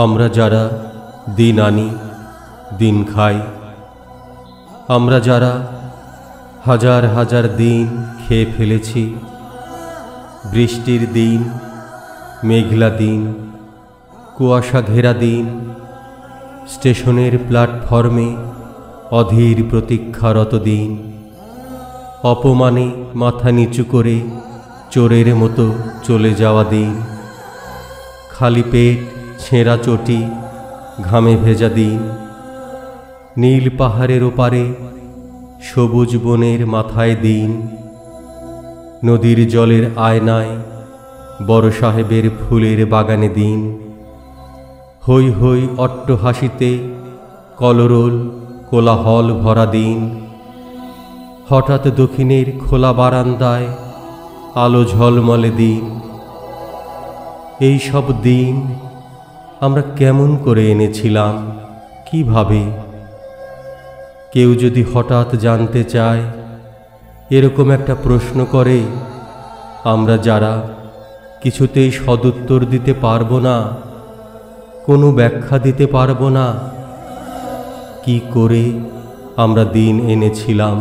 আমরা যারা দিন আনি দিন খাই, আমরা যারা হাজার হাজার দিন খেয়ে ফেলেছি, বৃষ্টির দিন, মেঘলা দিন, কুয়াশা ঘেরা দিন, স্টেশনের প্ল্যাটফর্মে অধীর প্রতীক্ষারত দিন, অপমানে মাথা নিচু করে চোরের মতো চলে যাওয়া দিন, খালি পেট ছেঁড়া চটি ঘামে ভেজা দিন, নীল পাহাড়ের ওপারে সবুজ বনের মাথায় দিন, নদীর জলের আয়নায় বড় সাহেবের ফুলের বাগানে দিন, হৈ হৈ অট্টহাসিতে কলরোল কোলাহল ভরা দিন, হঠাৎ দক্ষিণের খোলা বারান্দায় আলো ঝলমলে দিন। এই সব দিন আমরা কেমন করে এনেছিলাম, কিভাবে? কেউ যদি হঠাৎ জানতে চায়, এরকম একটা প্রশ্ন করে, আমরা যারা কিছুতেই সদুত্তর দিতে পারবো না, কোনো ব্যাখ্যা দিতে পারবো না, কি করে আমরা দিন এনেছিলাম,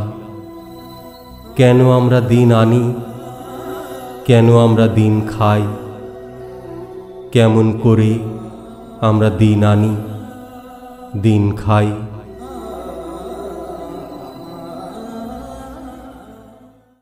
কেন আমরা দিন আনি, কেন আমরা দিন খাই, কেমন করে আমরা দিন আনি দিন খাই।